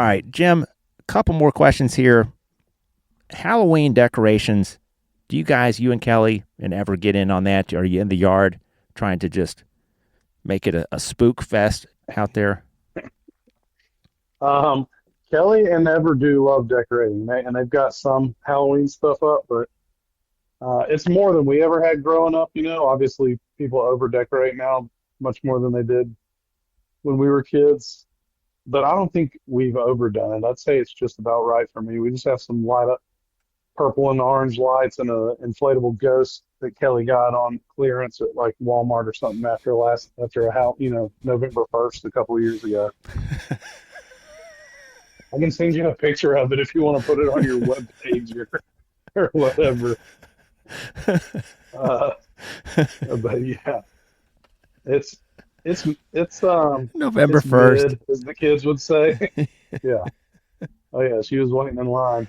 All right, Jim, a couple more questions here. Halloween decorations. Do you guys, you and Kelly, and ever get in on that? Are you in the yard trying to just make it a spook fest out there? Um, Kelly and Ever do love decorating, and they've got some Halloween stuff up, but it's more than we ever had growing up. Obviously people over decorate now much more than they did when we were kids, but I don't think we've overdone it. I'd say it's just about right for me. We just have some light up purple and orange lights and a inflatable ghost that Kelly got on clearance at like Walmart or something after a how November 1st a couple of years ago. I can send you a picture of it if you want to put it on your web page or whatever. Uh, but yeah, it's November it's 1st. mid, as the kids would say. Yeah. Oh yeah, she was waiting in line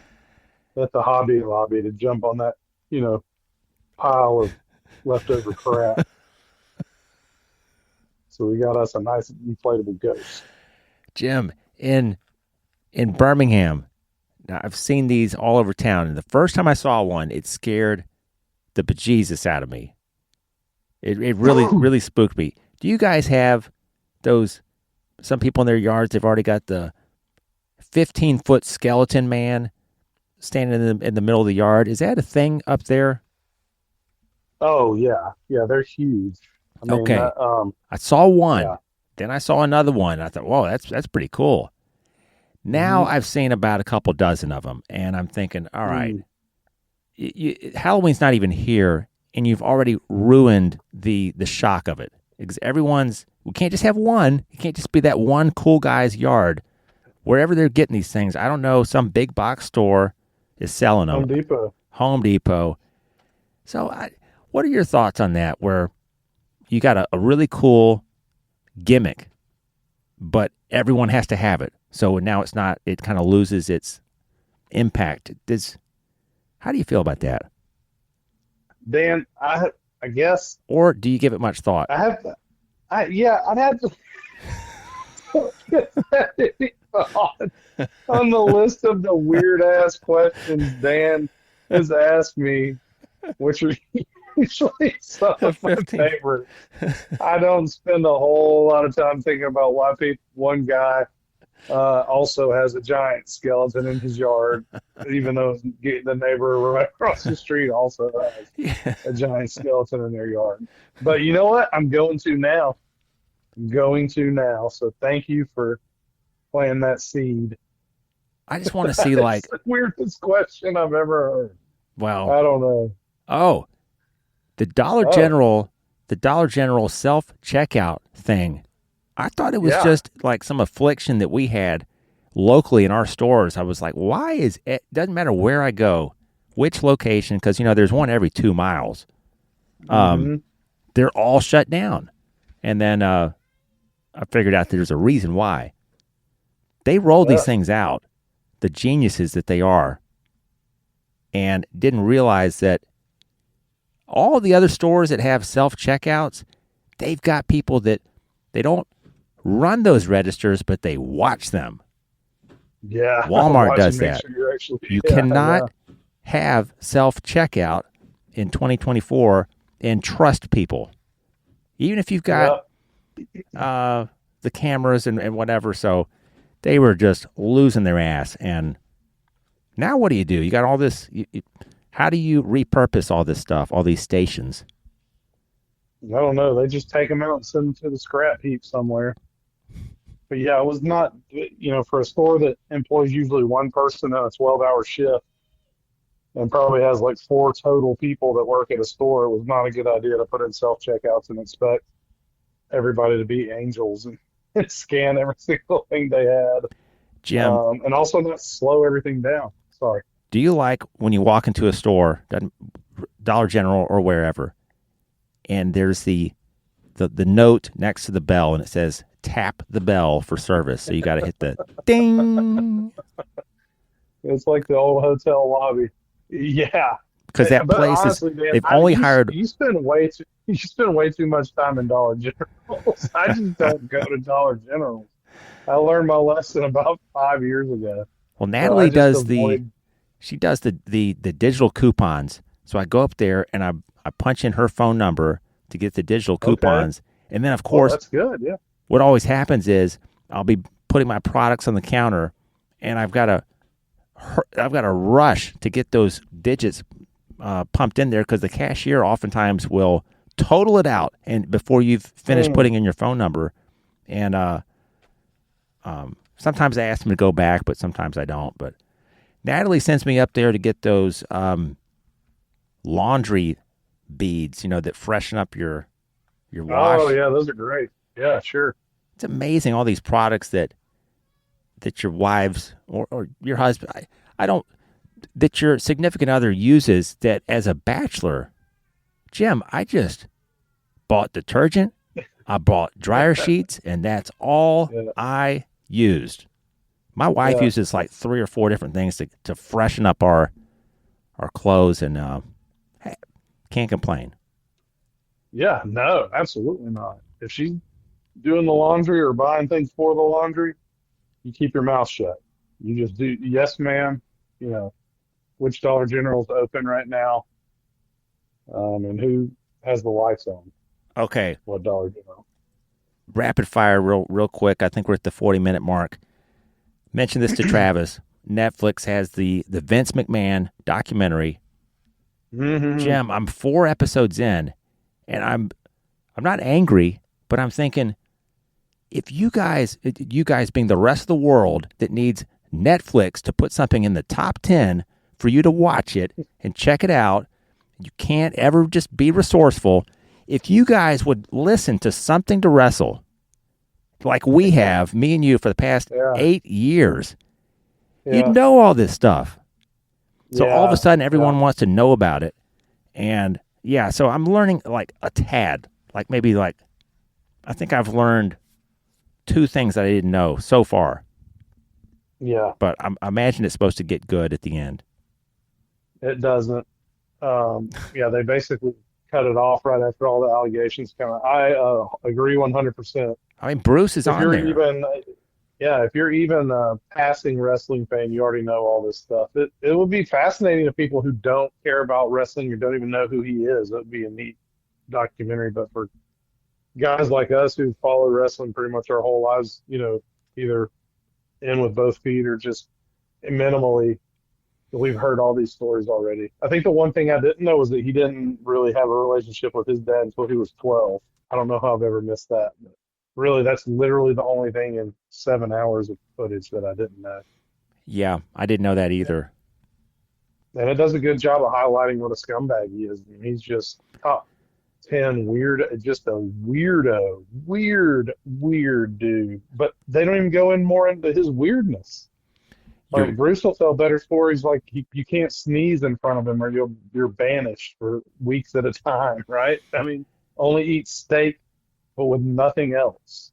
at the Hobby Lobby to jump on that, you know, pile of leftover crap. So we got us a nice inflatable ghost. Jim, in Birmingham, now I've seen these all over town, and the first time I saw one, it scared the bejesus out of me. It really, really spooked me. Do you guys have those, some people in their yards, they've already got the 15-foot skeleton man standing in the middle of the yard? Is that a thing up there? Oh yeah, yeah, they're huge. I mean, Okay. I saw yeah. one. Then I saw another one. I thought, whoa, that's pretty cool. Now hmm I've seen about a couple dozen of them, and I'm thinking, all right, Halloween's not even here, and you've already ruined the shock of it. Because we can't just have one. It can't just be that one cool guy's yard. Wherever they're getting these things, I don't know, some big box store is selling them. Home Depot. Home Depot. So what are your thoughts on that, where you got a really cool gimmick, but everyone has to have it? So now it kind of loses its impact. How do you feel about that? Dan, I guess Or do you give it much thought? I have yeah, I'd have to get that on the list of the weird ass questions Dan has asked me, which are usually some of my 15. favorite. I don't spend a whole lot of time thinking about why one guy also has a giant skeleton in his yard, even though the neighbor right across the street also has Yeah. a giant skeleton in their yard. But you know what? I'm going to now. I'm going to now. So thank you for planting that seed. I just want to see, It's like, the weirdest question I've ever heard. well, I don't know. oh, the Dollar Oh, General, the Dollar General self-checkout thing. I thought it was yeah. just like some affliction that we had locally in our stores. I was like, why is it, doesn't matter where I go, which location, because, there's one every 2 miles. Um, hmm they're all shut down. And then I figured out there's a reason why. They rolled these Yeah. things out, the geniuses that they are, and didn't realize that all the other stores that have self-checkouts, they've got people that they don't run those registers, but they watch them. Yeah. Walmart Watch and does make that. sure you're actually, You yeah, yeah. cannot have self-checkout in 2024 and trust people, even if you've got Yeah. the cameras and whatever. So they were just losing their ass. And now what do? You got all this. How do you repurpose all this stuff, all these stations? I don't know. They just take them out and send them to the scrap heap somewhere. But yeah, it was not, for a store that employs usually one person on a 12-hour shift and probably has like four total people that work at a store, it was not a good idea to put in self-checkouts and expect everybody to be angels and scan every single thing they had. Jim, And also not slow everything down. Sorry. do you like when you walk into a store, Dollar General or wherever, and there's the note next to the bell, and it says tap the bell for service. So you got to hit the ding, It's like the old hotel lobby. Yeah. because that But place is, honestly, man, they've only hired. you spend way too much time in Dollar Generals. I just don't go to Dollar General. I learned my lesson about 5 years ago. Well, So I Natalie just does avoid. she does the digital coupons. So I go up there and I punch in her phone number to get the digital Okay. coupons. And then of Well, course, that's good. Yeah. what always happens is I'll be putting my products on the counter and I've got to rush to get those digits pumped in there because the cashier oftentimes will total it out and before you've finished Mm. putting in your phone number. And sometimes I ask them to go back, but sometimes I don't. But Natalie sends me up there to get those laundry beads, that freshen up your Oh, wash. yeah. Those are great. Yeah, sure. It's amazing all these products that your wives or your husband, I don't that your significant other uses that as a bachelor. Jim, I just bought detergent, I bought dryer sheets, and that's all Yeah. I used. My wife Yeah. uses like three or four different things to freshen up our clothes, and hey, can't complain. Yeah. No, absolutely not. If she's doing the laundry or buying things for the laundry, you keep your mouth shut. You just do, yes, ma'am. You know, which Dollar General's open right now, and who has the lights on? Okay, What Dollar General? rapid fire, real quick. I think we're at the 40-minute mark. Mention this to Travis. Netflix has the Vince McMahon documentary. Hmm. Jim, I'm 4 episodes in, and I'm not angry, but I'm thinking if you guys being the rest of the world that needs Netflix to put something in the top 10 for you to watch it and check it out, you can't ever just be resourceful. If you guys would listen to something to wrestle like we have, me and you, for the past Yeah. 8 years, you'd Yeah. know all this stuff. So all of a Yeah. sudden, Yeah. everyone wants to know about it. And yeah, so I'm learning like a tad, like maybe like, I think I've learned two things that I didn't know so far, Yeah. but I imagine it's supposed to get good at the end. It doesn't. Yeah, they basically cut it off right after all the allegations come out. I agree 100%. I mean, Bruce is If on you're there. even, yeah, if you're even a passing wrestling fan, you already know all this stuff. It would be fascinating to people who don't care about wrestling or don't even know who he is. It would be a neat documentary. But for guys like us who follow wrestling pretty much our whole lives, either in with both feet or just minimally, we've heard all these stories already. I think the one thing I didn't know was that he didn't really have a relationship with his dad until he was 12. I don't know how I've ever missed that. But really, that's literally the only thing in 7 hours of footage that I didn't know. Yeah, I didn't know that either. And it does a good job of highlighting what a scumbag he is. I mean, he's just top 10 weird, just a weirdo, weird dude. But they don't even go in more into his weirdness. You're Like Bruce will tell better stories. Like you can't sneeze in front of him, or you're banished for weeks at a time, right? I mean, only eat steak, but with nothing else,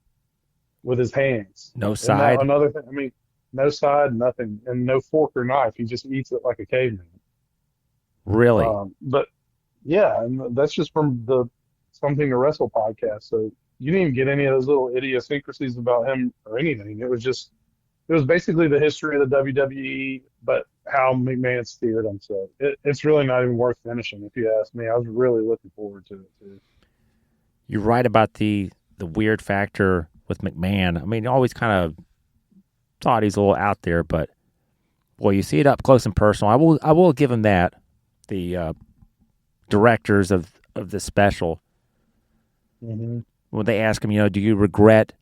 with his hands. no And that side, another thing. I mean, no side, nothing, and no fork or knife. He just eats it like a caveman. really. But yeah, and that's just from the Something to Wrestle podcast. So you didn't even get any of those little idiosyncrasies about him or anything. It was basically the history of the WWE, but how McMahon steered them. So it's really not even worth finishing, if you ask me. I was really looking forward to it too. You're right about the weird factor with McMahon. I mean, you always kind of thought he's a little out there, but boy, you see it up close and personal. I will give him that. The directors of the special, Hmm. when they ask him, do you regret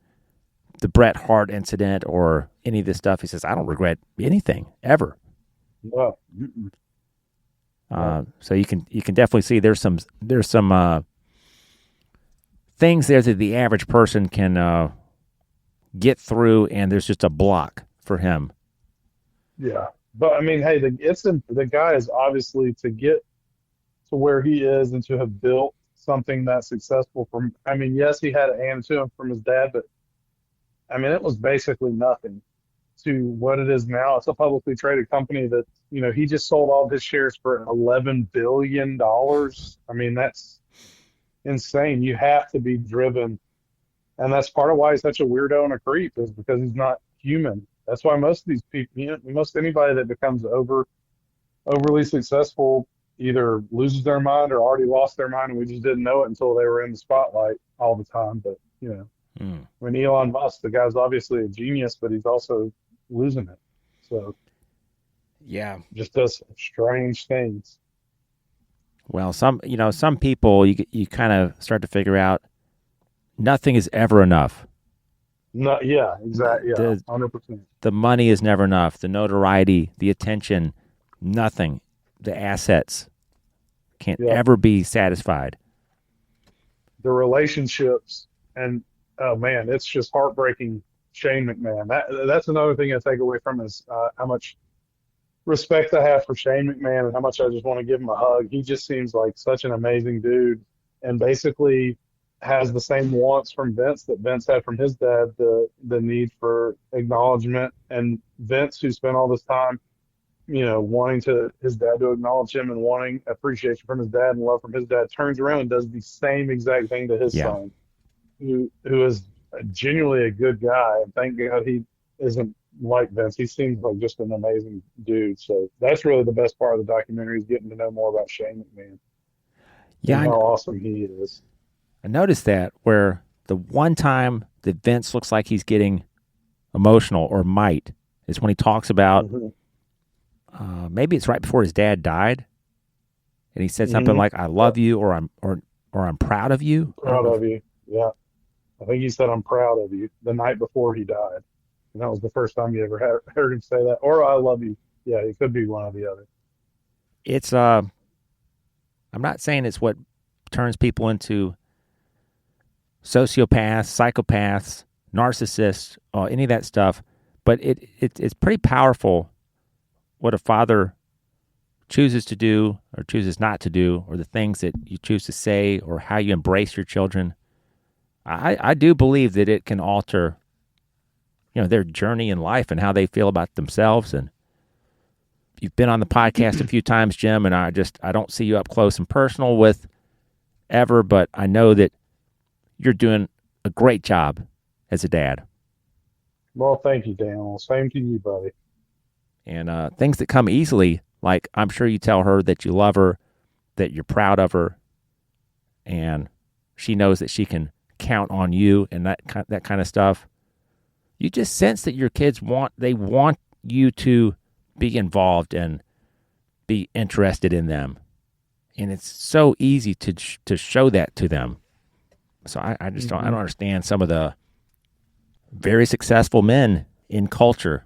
the Bret Hart incident or any of this stuff? He says, I don't regret anything ever. Well, no. So you can definitely see there's some things there that the average person can get through, and there's just a block for him. Yeah. But I mean, hey, the guy is obviously to get to where he is and to have built something that successful from, I mean, yes, he had it handed to him from his dad, but I mean, it was basically nothing to what it is now. It's a publicly traded company that, he just sold all his shares for $11 billion. I mean, that's insane. You have to be driven And that's part of why he's such a weirdo and a creep, is because he's not human. That's why most of these people, most anybody that becomes overly successful either loses their mind or already lost their mind, and we just didn't know it until they were in the spotlight all the time. But Mm. when Elon Musk, the guy's obviously a genius, but he's also losing it. So Yeah. just does strange things. Well, some people you kind of start to figure out nothing is ever enough. No, yeah, exactly. Yeah, The 100%. the money is never enough. The notoriety, the attention, nothing. The assets can't Yeah, ever be satisfied. the relationships, and oh man, it's just heartbreaking. Shane McMahon. That's another thing I take away from is how much respect I have for Shane McMahon and how much I just want to give him a hug. He just seems like such an amazing dude, and basically has the same wants from Vince that Vince had from his dad, the need for acknowledgement. And Vince, who spent all this time, wanting to his dad to acknowledge him and wanting appreciation from his dad and love from his dad, turns around and does the same exact thing to his Yeah. son, who is genuinely a good guy. And thank God he isn't like Vince. He seems like just an amazing dude. So that's really the best part of the documentary, is getting to know more about Shane McMahon Yeah, and how awesome he is. I noticed that where the one time that Vince looks like he's getting emotional or might is when he talks about Hmm. maybe it's right before his dad died, and he said something Hmm. like "I Yeah, love you" or "I'm proud of you." I don't proud know. of you. Yeah, I think he said, "I'm proud of you," the night before he died. And that was the first time you ever heard him say that. Or "I love you." Yeah, it could be one or the other. It's I'm not saying it's what turns people into sociopaths, psychopaths, narcissists, any of that stuff, but it's pretty powerful what a father chooses to do or chooses not to do, or the things that you choose to say, or how you embrace your children. I do believe that it can alter, their journey in life and how they feel about themselves. And you've been on the podcast a few times, Jim, and I don't see you up close and personal with ever, but I know that you're doing a great job as a dad. Well, thank you, Dan. Well, same to you, buddy. And things that come easily, like I'm sure you tell her that you love her, that you're proud of her, and she knows that she can count on you, and that kind of stuff. You just sense that your kids want you to be involved and be interested in them, and it's so easy to show that to them. So I just don't Hmm. understand some of the very successful men in culture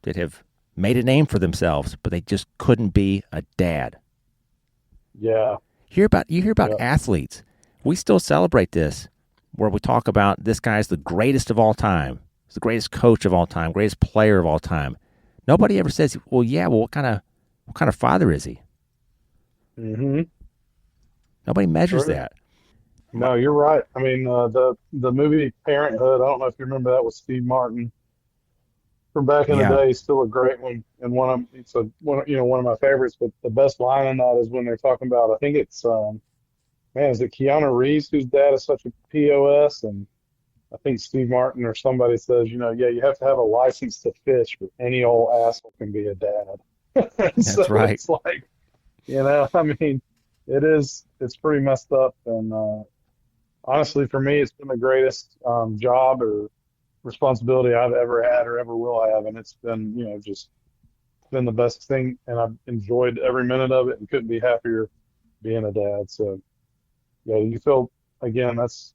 that have made a name for themselves, but they just couldn't be a dad. Yeah, You hear about yeah. athletes. We still celebrate this, where we talk about this guy's the greatest of all time. He's the greatest coach of all time, greatest player of all time. Nobody ever says, well, what kind of father is he? Hmm. Nobody measures True. that. My, No, you're right. I mean, the movie Parenthood. I don't know if you remember that with Steve Martin from back in the yeah, day. He's still a great one, and it's a one one of my favorites. But the best line in that is when they're talking about. I think it's man, is it Keanu Reeves whose dad is such a POS, and I think Steve Martin or somebody says, yeah, you have to have a license to fish, but any old asshole can be a dad. So that's right. it's like, I mean, it's pretty messed up. And honestly, for me, it's been the greatest job or responsibility I've ever had or ever will have. And it's been, just been the best thing. And I've enjoyed every minute of it and couldn't be happier being a dad. So, yeah, you feel, again, that's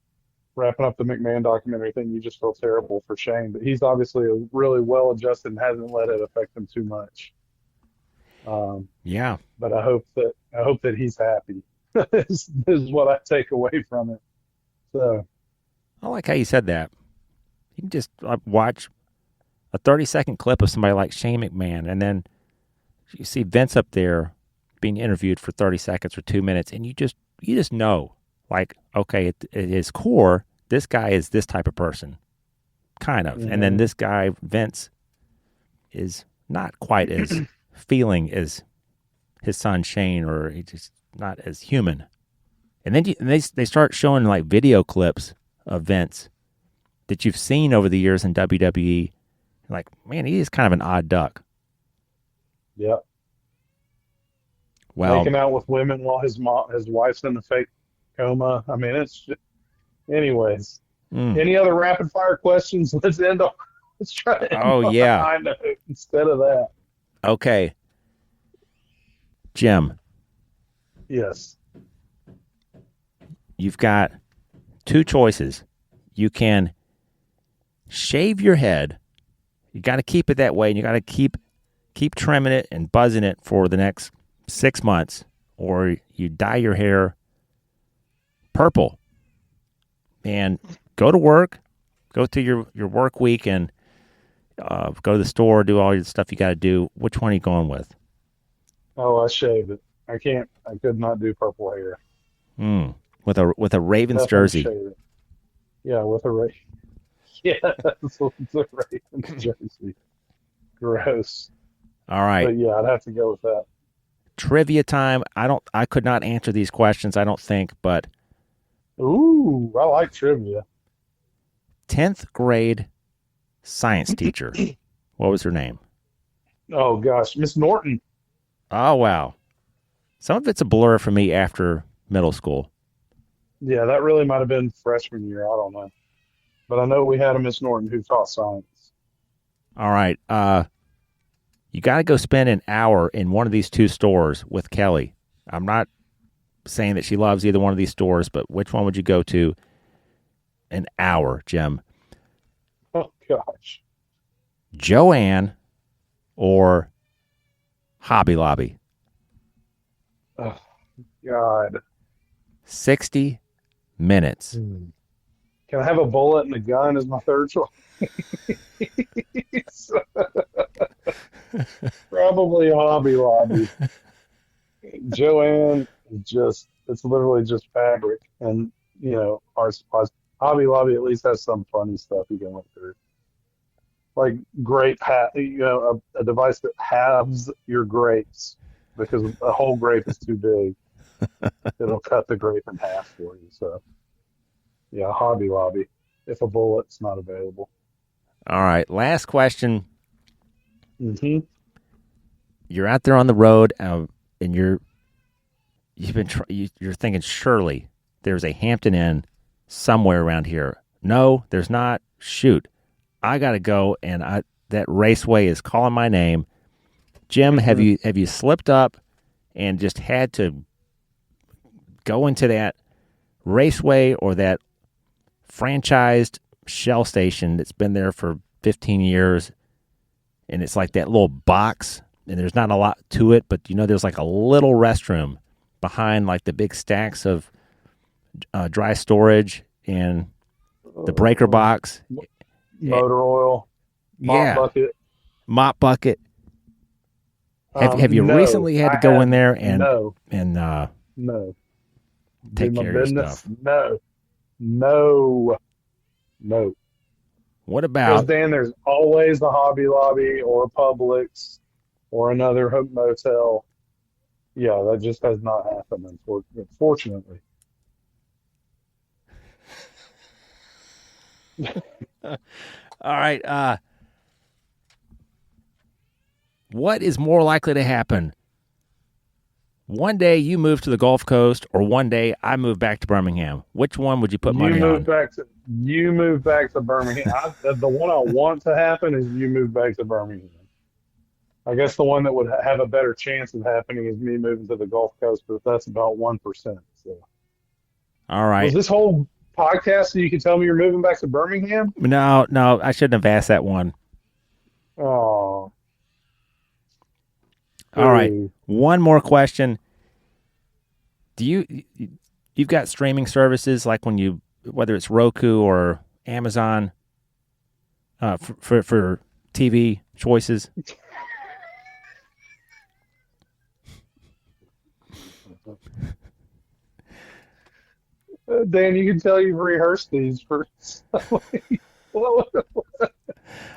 wrapping up the McMahon documentary thing. You just feel terrible for Shane, but he's obviously a really well adjusted and hasn't let it affect him too much. Um, Yeah, but I hope that he's happy. is what I take away from it. So, I like how you said that. You can just watch a 30-second clip of somebody like Shane McMahon, and then you see Vince up there being interviewed for 30 seconds or 2 minutes, and you just know, like, okay, at his core, this guy is this type of person, kind of, and then hmm. this guy Vince is not quite as feeling as his son Shane, or he's just not as human. And then and they start showing like video clips of Vince, that you've seen over the years in WWE, like, man, he is kind of an odd duck. Yep. Well, Making out with women while his wife's in the fake coma. I mean, it's just, anyways. Any other rapid fire questions? Let's end on. Let's try to end oh on a yeah. high note instead of that. Okay, Jim, Yes. you've got two choices. You can shave your head. You got to keep it that way, and you got to keep trimming it and buzzing it for the next 6 months, or you dye your hair purple and go to work, go through your work week, and go to the store, do all your stuff you got to do. Which one are you going with? Oh, I shaved it. I can't. I could not do purple hair. With a Ravens Definitely jersey. shave it. Yeah, with a Ravens. Yeah, with a Ravens jersey. Gross. All right. But yeah, I'd have to go with that. Trivia time. I could not answer these questions, I don't think, but Ooh, I like trivia. 10th grade science teacher. What was her name? Oh gosh, Miss Norton. Oh, wow. Some of it's a blur for me after middle school. Yeah, that really might have been freshman year. I don't know. But I know we had a Miss Norton who taught science. All right. You got to go spend an hour in one of these two stores with Kelly. I'm not saying that she loves either one of these stores, but which one would you go to? An hour, Jim. Oh gosh. Joanne or Hobby Lobby? Oh God. 60 minutes. Can I have a bullet and a gun as my third choice? Probably Hobby Lobby. Joanne is it's literally just fabric. And, our Hobby Lobby at least has some funny stuff you can look through. Like a device that halves your grapes because a whole grape is too big. It'll cut the grape in half for you. So, yeah, Hobby Lobby if a bullet's not available. All right. Last question. Mm-hmm. You're out there on the road, and you're thinking surely there's a Hampton Inn somewhere around here. No, there's not. Shoot, I gotta go, and that raceway is calling my name. Jim, have you slipped up and just had to go into that raceway or that franchised Shell station that's been there for 15 years, and it's like that little box, and there's not a lot to it, but there's like a little restroom behind like the big stacks of dry storage and the breaker box, motor oil, mop bucket. Have you no, recently had to go in there and no take do my care of your business? stuff? No. What Because about Dan, there's always a Hobby Lobby or a Publix or another motel. Yeah, that just has not happened, unfortunately. all right? What is more likely to happen? One day you move to the Gulf Coast, or one day I move back to Birmingham. Which one would you put money on? You move back to Birmingham. The one I want to happen is you move back to Birmingham. I guess the one that would have a better chance of happening is me moving to the Gulf Coast, but that's about 1%. So. All right. Was this whole podcast so you can tell me you're moving back to Birmingham? No, I shouldn't have asked that one. Oh. All right. One more question. You've got streaming services like whether it's Roku or Amazon for TV choices? Dan, you can tell you've rehearsed these for All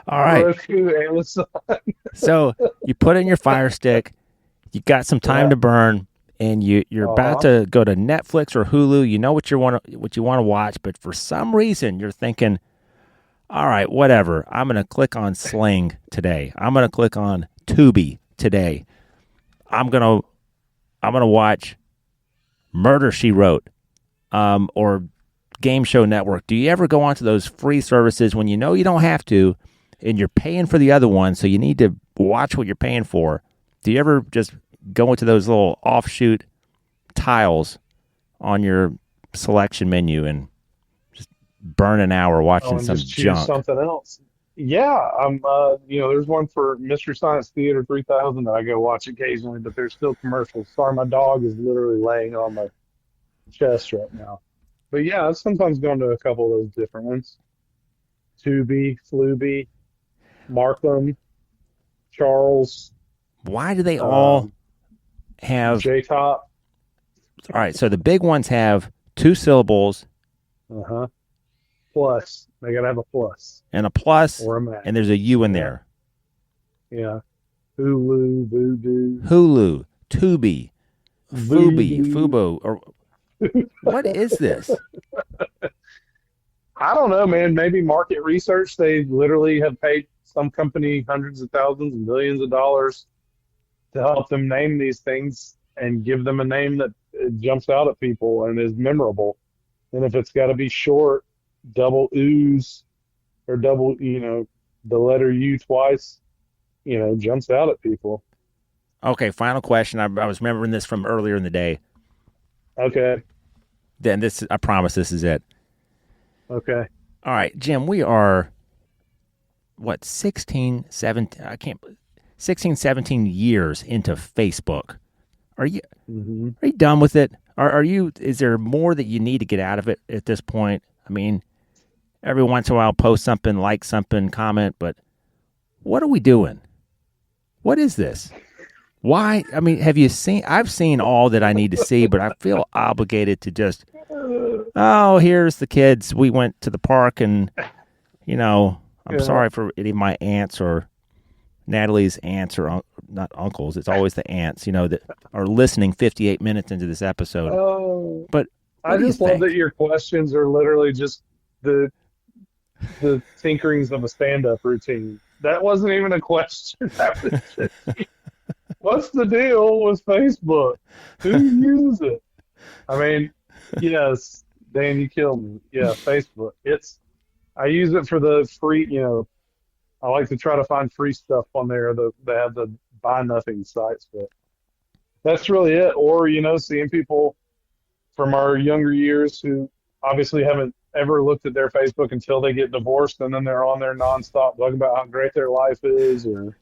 right. Roku, Amazon. So you put in your Fire Stick, you got some time to burn, and you're about to go to Netflix or Hulu. You know what you want to watch, but for some reason you're thinking, All right, whatever. I'm going to click on Sling today. I'm going to click on Tubi today. I'm going to watch Murder, She Wrote, or Game Show Network. Do you ever go onto those free services when you know you don't have to and you're paying for the other one, so you need to watch what you're paying for? Do you ever just go into those little offshoot tiles on your selection menu and just burn an hour Oh, watching and some just choose junk? something else. Yeah, there's one for Mystery Science Theater 3000 that I go watch occasionally, but there's still commercials. Sorry, my dog is literally laying on my chest right now. But yeah, I've sometimes gone to a couple of those different ones. Tubi, Fluby, Markham, Charles, Why do they all um, have... J-Top. All right, so the big ones have 2 syllables Uh-huh. Plus, they gotta have a plus and a plus, or a max. and there's a U in Yeah, there. yeah. Hulu, Voodoo, Hulu, Tubi, Fubi, Voodoo. Fubo, or what is this? I don't know, man. Maybe market research. They literally have paid some company hundreds of thousands and millions of dollars to help them name these things and give them a name that jumps out at people and is memorable. And if it's got to be short, double ooze or double, the letter U twice, jumps out at people. Okay, final question. I was remembering this from earlier in the day. Okay, Then this, I promise, this is it. okay. All right, Jim, we are what 16, 17, I can't 16, 17 years into Facebook. Are you hmm are you done with it? Are you is there more that you need to get out of it at this point? I mean, every once in a while post something, like something, comment, but what are we doing? What is this? Why? I mean, have you seen? I've seen all that I need to see, but I feel obligated to just, oh, here's the kids. We went to the park, and I'm Yeah. sorry for any of my aunts or Natalie's aunts or not uncles. It's always the aunts, that are listening 58 minutes into this episode. Oh, But what I do you just love that think? your questions are literally just the the tinkerings of a stand-up routine. That wasn't even a question. That was just, what's the deal with Facebook? Who uses it? I mean, yes, Dan, you killed me. Yeah, Facebook. I use it for the free, I like to try to find free stuff on there that have the buy nothing sites, but that's really it. Or, seeing people from our younger years who obviously haven't ever looked at their Facebook until they get divorced, and then they're on there nonstop talking about how great their life is, or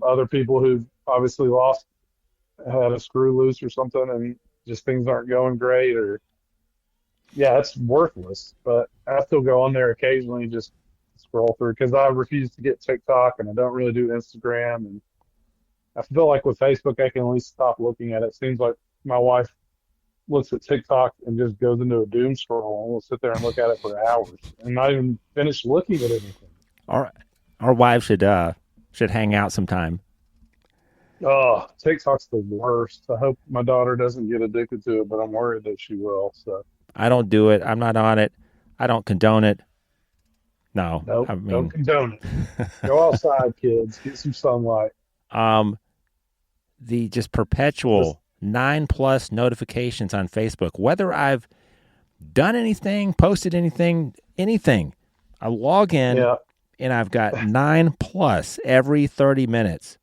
other people who've obviously had a screw loose or something, and just things aren't going great, or yeah, it's worthless. But I still go on there occasionally and just scroll through because I refuse to get TikTok and I don't really do Instagram, and I feel like with Facebook I can at least stop looking at it. Seems like my wife looks at TikTok and just goes into a doom scroll and we'll sit there and look at it for hours and not even finish looking at anything. Our our wives should hang out sometime. Oh, TikTok's the worst. I hope my daughter doesn't get addicted to it, but I'm worried that she will. So, I don't do it. I'm not on it. I don't condone it. No, nope, I don't mean, condone it. Go outside, kids. Get some sunlight. um, the just Just, perpetual 9+ notifications on Facebook, whether I've done anything, posted anything, anything. I log in yeah, and I've got 9+ every 30 minutes.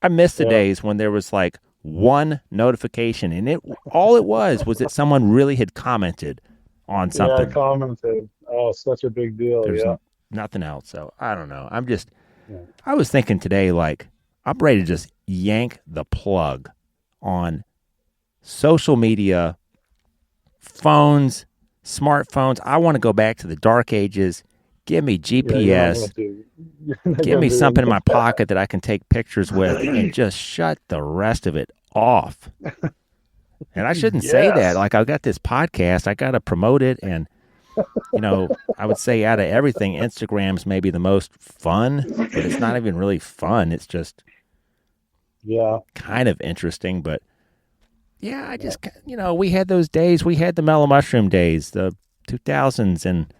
I miss the yeah, days when there was like one notification and all it was that someone really had commented on yeah, something. commented. Oh, such a big deal. There's Yeah, nothing else. So I don't know. yeah, I was thinking today, like, I'm ready to just yank the plug on social media, phones, smartphones. I want to go back to the dark ages. Give me yeah. You're not gonna GPS. do. You're not Give gonna me do something in anything. my pocket that I can take pictures with and just shut the rest of it off. And I shouldn't say that. Yes. Like, I've got this podcast, I got to promote it. And, I would say out of everything, Instagram's maybe the most fun, but it's not even really fun. It's just Yeah. kind of interesting. But yeah, I Yeah. just, we had those days. We had the mellow mushroom days, the 2000s, and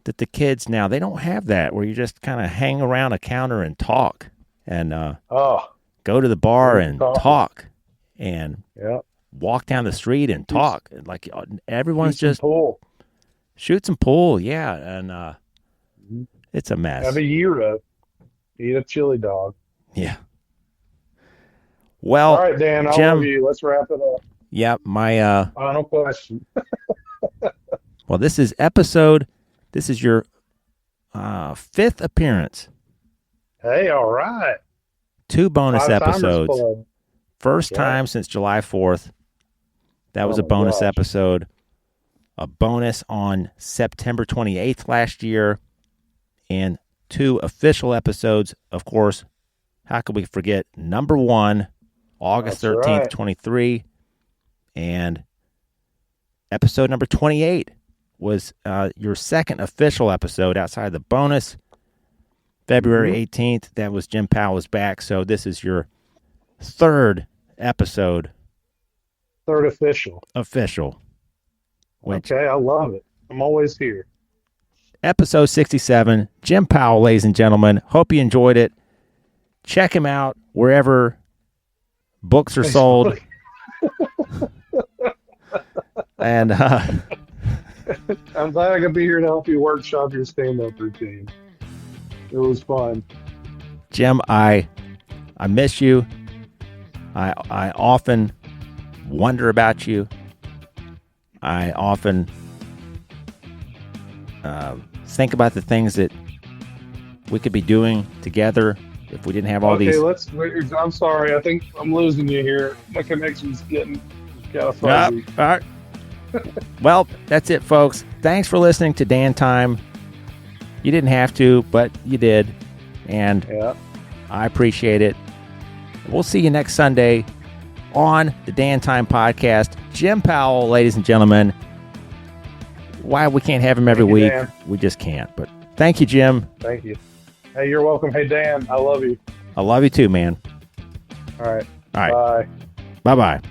that the kids now, they don't have that where you just kind of hang around a counter and talk and go to the bar and talk and walk down the street and talk. Like everyone's just shoot some pool. Yeah. And it's a mess. Have a gyro. Eat a chili dog. Yeah. Well, all right, Dan, I love you. Let's wrap it up. Yeah, my final question. Well, this is your 5th appearance. Hey, all right. 2 bonus episodes. First Yeah. time since July 4th. That was a bonus episode. A bonus on September 28th last year. And 2 official episodes. Of course, how could we forget number 1, August 13th, 23. And episode number 28 was your second official episode outside the bonus. February 18th, that was Jim Powell is back. So this is your 3rd episode. 3rd official. Which, okay, I love it. I'm always here. Episode 67, Jim Powell, ladies and gentlemen. Hope you enjoyed it. Check him out wherever books are sold. And I'm glad I could be here to help you workshop your stand-up routine. It was fun. Jim, I miss you. I often wonder about you. I often think about the things that we could be doing together if we didn't have all these. Okay, I'm sorry. I think I'm losing you here. My connection's getting kind of fuzzy. All right. Well, that's it, folks. Thanks for listening to Dan Time. You didn't have to, but you did. And I appreciate it. We'll see you next Sunday on the Dan Time podcast. Jim Powell, ladies and gentlemen. Why we can't have him every week, Dan. We just can't. But thank you, Jim. Thank you. Hey, you're welcome. Hey, Dan, I love you. I love you too, man. All right. All right. Bye. Bye-bye.